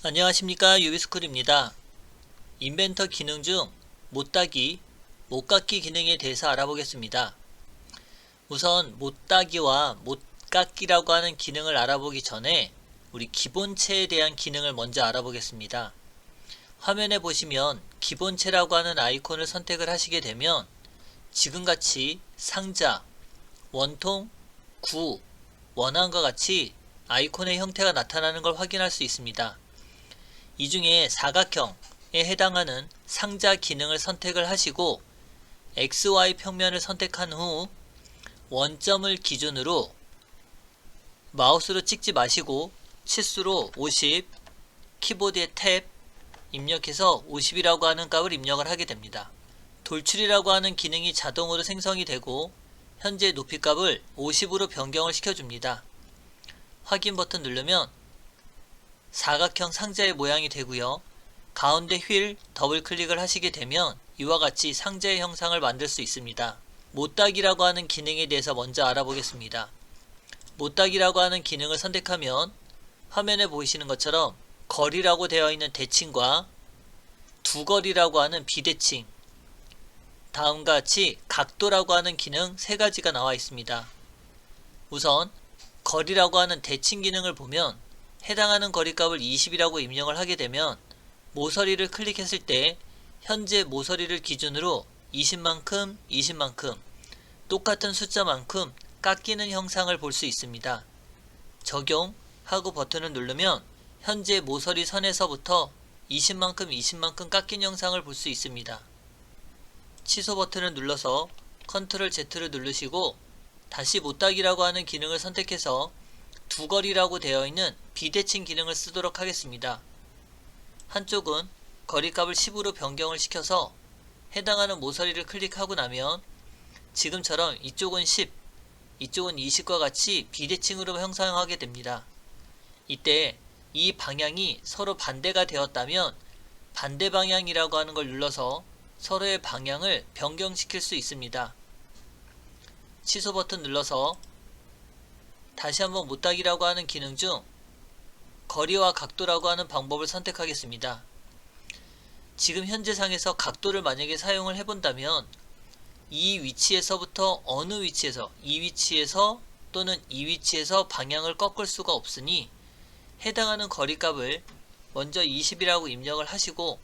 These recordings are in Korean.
안녕하십니까, 유비스쿨입니다. 인벤터 기능 중 못따기, 못깎기 기능에 대해서 알아보겠습니다. 우선 못따기와 못깎기라고 하는 기능을 알아보기 전에 우리 기본체에 대한 기능을 먼저 알아보겠습니다. 화면에 보시면 기본체라고 하는 아이콘을 선택을 하시게 되면 지금같이 상자, 원통, 구, 원함과 같이 아이콘의 형태가 나타나는 걸 확인할 수 있습니다. 이 중에 사각형에 해당하는 상자 기능을 선택을 하시고 XY 평면을 선택한 후 원점을 기준으로 마우스로 찍지 마시고 치수로 50, 키보드에 탭 입력해서 50이라고 하는 값을 입력을 하게 됩니다. 돌출이라고 하는 기능이 자동으로 생성이 되고 현재 높이 값을 50으로 변경을 시켜줍니다. 확인 버튼 누르면 사각형 상자의 모양이 되고요. 가운데 휠 더블 클릭을 하시게 되면 이와 같이 상자의 형상을 만들 수 있습니다. 못따기라고 하는 기능에 대해서 먼저 알아보겠습니다. 못따기라고 하는 기능을 선택하면 화면에 보이시는 것처럼 거리라고 되어 있는 대칭과 두거리라고 하는 비대칭, 다음과 같이 각도라고 하는 기능 3가지가 나와 있습니다. 우선 거리라고 하는 대칭 기능을 보면 해당하는 거리값을 20이라고 입력을 하게 되면 모서리를 클릭했을 때 현재 모서리를 기준으로 20만큼, 20만큼 똑같은 숫자만큼 깎이는 형상을 볼 수 있습니다. 적용하고 버튼을 누르면 현재 모서리 선에서부터 20만큼, 20만큼 깎인 형상을 볼 수 있습니다. 취소 버튼을 눌러서 컨트롤 Z를 누르시고 다시 못따기라고 하는 기능을 선택해서 두거리라고 되어 있는 비대칭 기능을 쓰도록 하겠습니다. 한쪽은 거리값을 10으로 변경을 시켜서 해당하는 모서리를 클릭하고 나면 지금처럼 이쪽은 10, 이쪽은 20과 같이 비대칭으로 형성하게 됩니다. 이때 이 방향이 서로 반대가 되었다면 반대 방향이라고 하는 걸 눌러서 서로의 방향을 변경시킬 수 있습니다. 취소 버튼 눌러서 다시 한번 못따기라고 하는 기능 중 거리와 각도라고 하는 방법을 선택하겠습니다. 지금 현재 상에서 각도를 만약에 사용을 해본다면 이 위치에서부터 어느 위치에서, 이 위치에서 또는 이 위치에서 방향을 꺾을 수가 없으니 해당하는 거리값을 먼저 20이라고 입력을 하시고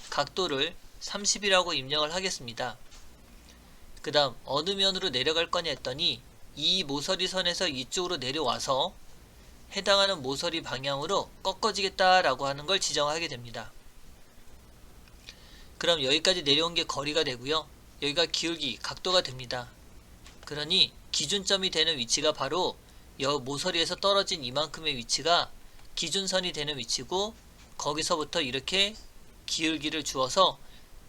각도를 30이라고 입력을 하겠습니다. 그 다음 어느 면으로 내려갈 거냐 했더니 이 모서리 선에서 이쪽으로 내려와서 해당하는 모서리 방향으로 꺾어지겠다 라고 하는 걸 지정하게 됩니다. 그럼 여기까지 내려온 게 거리가 되고요. 여기가 기울기, 각도가 됩니다. 그러니 기준점이 되는 위치가 바로 이 모서리에서 떨어진 이만큼의 위치가 기준선이 되는 위치고 거기서부터 이렇게 기울기를 주어서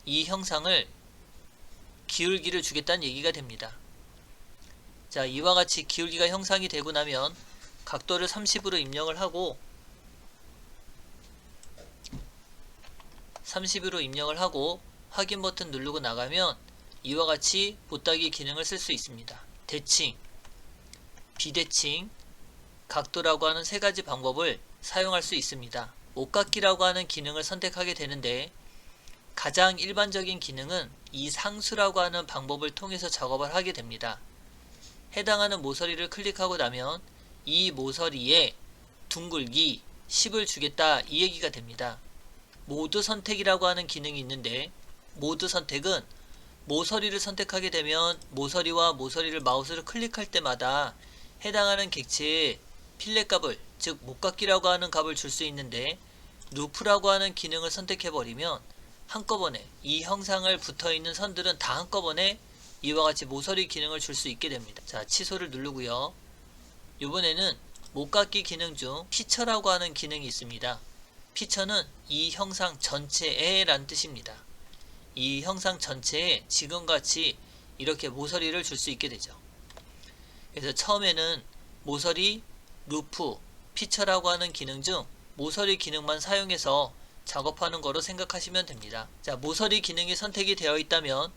이 형상을 기울기를 주겠다는 얘기가 됩니다. 자, 이와 같이 기울기가 형상이 되고 나면 각도를 30으로 입력을 하고 30으로 입력을 하고 확인 버튼 누르고 나가면 이와 같이 못따기 기능을 쓸 수 있습니다. 대칭, 비대칭, 각도라고 하는 3가지 방법을 사용할 수 있습니다. 못깎기라고 하는 기능을 선택하게 되는데 가장 일반적인 기능은 이 상수라고 하는 방법을 통해서 작업을 하게 됩니다. 해당하는 모서리를 클릭하고 나면 이 모서리에 둥글기 10을 주겠다 이 얘기가 됩니다. 모드 선택이라고 하는 기능이 있는데 모드 선택은 모서리를 선택하게 되면 모서리와 모서리를 마우스를 클릭할 때마다 해당하는 객체의 필렛 값을, 즉 못깎기라고 하는 값을 줄 수 있는데 루프라고 하는 기능을 선택해 버리면 한꺼번에 이 형상을 붙어있는 선들은 다 한꺼번에 이와 같이 모서리 기능을 줄 수 있게 됩니다. 자, 취소를 누르고요. 이번에는 못깎기 기능 중 피처라고 하는 기능이 있습니다. 피처는 이 형상 전체에 란 뜻입니다. 이 형상 전체에 지금같이 이렇게 모서리를 줄 수 있게 되죠. 그래서 처음에는 모서리, 루프, 피처라고 하는 기능 중 모서리 기능만 사용해서 작업하는 거로 생각하시면 됩니다. 자, 모서리 기능이 선택이 되어 있다면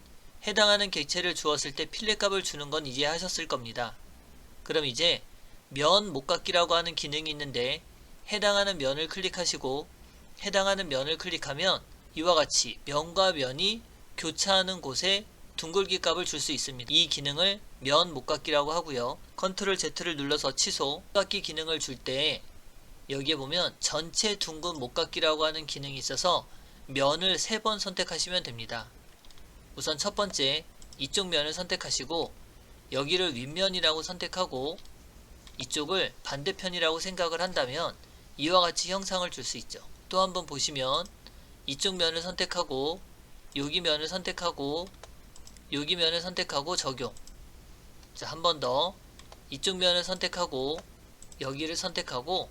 해당하는 객체를 주었을 때 필렛 값을 주는 건 이제 하셨을 겁니다. 그럼 이제 면 못깎기라고 하는 기능이 있는데 해당하는 면을 클릭하시고 해당하는 면을 클릭하면 이와 같이 면과 면이 교차하는 곳에 둥글기 값을 줄 수 있습니다. 이 기능을 면 못깎기라고 하고요. 컨트롤 Z를 눌러서 취소, 못깎기 기능을 줄 때 여기에 보면 전체 둥근 못깎기라고 하는 기능이 있어서 면을 3번 선택하시면 됩니다. 우선 첫 번째 이쪽 면을 선택하시고 여기를 윗면이라고 선택하고 이쪽을 반대편이라고 생각을 한다면 이와 같이 형상을 줄 수 있죠. 또 한번 보시면 이쪽 면을 선택하고 여기 면을 선택하고 여기 면을 선택하고 적용. 자, 한 번 더 이쪽 면을 선택하고 여기를 선택하고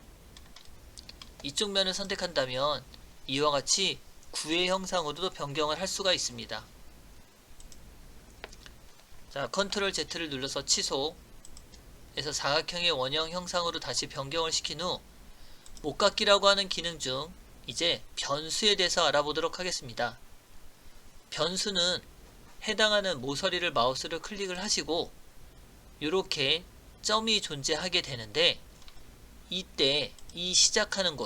이쪽 면을 선택한다면 이와 같이 구의 형상으로도 변경을 할 수가 있습니다. 자, 컨트롤 Z를 눌러서 취소 해서 사각형의 원형 형상으로 다시 변경을 시킨 후 못깎기라고 하는 기능 중 이제 변수에 대해서 알아보도록 하겠습니다. 변수는 해당하는 모서리를 마우스를 클릭을 하시고 이렇게 점이 존재하게 되는데 이때 이 시작하는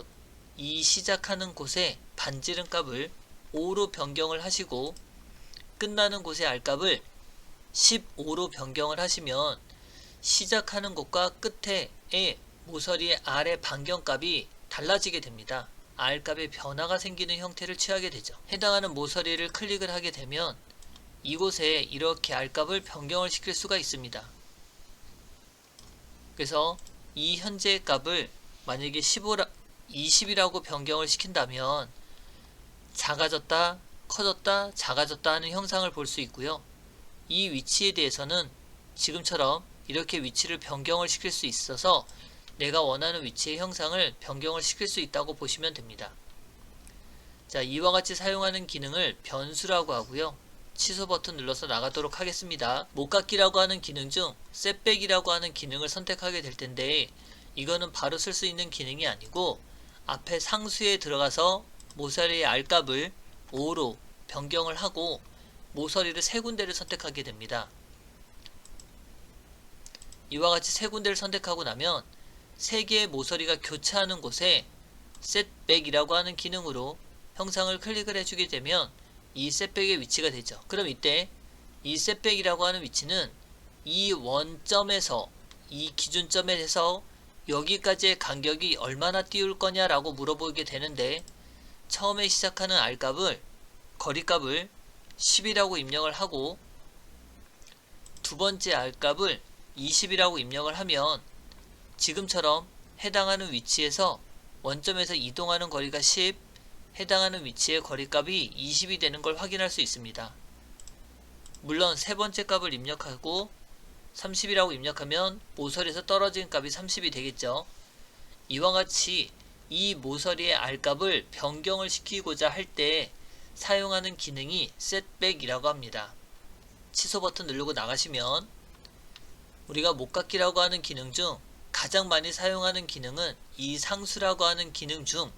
곳에 반지름 값을 5로 변경을 하시고 끝나는 곳의 R값을 15로 변경을 하시면 시작하는 곳과 끝에의 모서리의 R의 반경값이 달라지게 됩니다. R값의 변화가 생기는 형태를 취하게 되죠. 해당하는 모서리를 클릭을 하게 되면 이곳에 이렇게 R값을 변경을 시킬 수가 있습니다. 그래서 이 현재의 값을 만약에 20이라고 변경을 시킨다면 작아졌다, 커졌다, 작아졌다 하는 형상을 볼 수 있고요. 이 위치에 대해서는 지금처럼 이렇게 위치를 변경을 시킬 수 있어서 내가 원하는 위치의 형상을 변경을 시킬 수 있다고 보시면 됩니다. 자, 이와 같이 사용하는 기능을 변수라고 하고요. 취소 버튼 눌러서 나가도록 하겠습니다. 못깎기라고 하는 기능 중 셋백이라고 하는 기능을 선택하게 될 텐데 이거는 바로 쓸 수 있는 기능이 아니고 앞에 상수에 들어가서 모서리의 R값을 5로 변경을 하고 모서리를 3군데를 선택하게 됩니다. 이와 같이 3군데를 선택하고 나면 3개의 모서리가 교차하는 곳에 셋백이라고 하는 기능으로 형상을 클릭을 해주게 되면 이 셋백의 위치가 되죠. 그럼 이때 이 셋백이라고 하는 위치는 이 원점에서 이 기준점에서 여기까지의 간격이 얼마나 띄울 거냐라고 물어보게 되는데 처음에 시작하는 R값을 거리값을 10이라고 입력을 하고 두 번째 R값을 20이라고 입력을 하면 지금처럼 해당하는 위치에서 원점에서 이동하는 거리가 10, 해당하는 위치의 거리값이 20이 되는 걸 확인할 수 있습니다. 물론 세 번째 값을 입력하고 30이라고 입력하면 모서리에서 떨어진 값이 30이 되겠죠. 이와 같이 이 모서리의 R값을 변경을 시키고자 할 때 사용하는 기능이 셋백이라고 합니다. 취소 버튼 누르고 나가시면 우리가 못깎기라고 하는 기능 중 가장 많이 사용하는 기능은 이 상수라고 하는 기능 중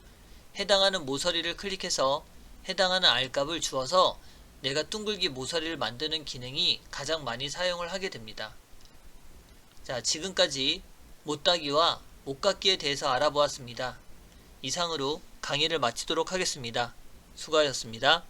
해당하는 모서리를 클릭해서 해당하는 R값을 주어서 내가 둥글기 모서리를 만드는 기능이 가장 많이 사용을 하게 됩니다. 자, 지금까지 못따기와 못깎기에 대해서 알아보았습니다. 이상으로 강의를 마치도록 하겠습니다. 수고하셨습니다.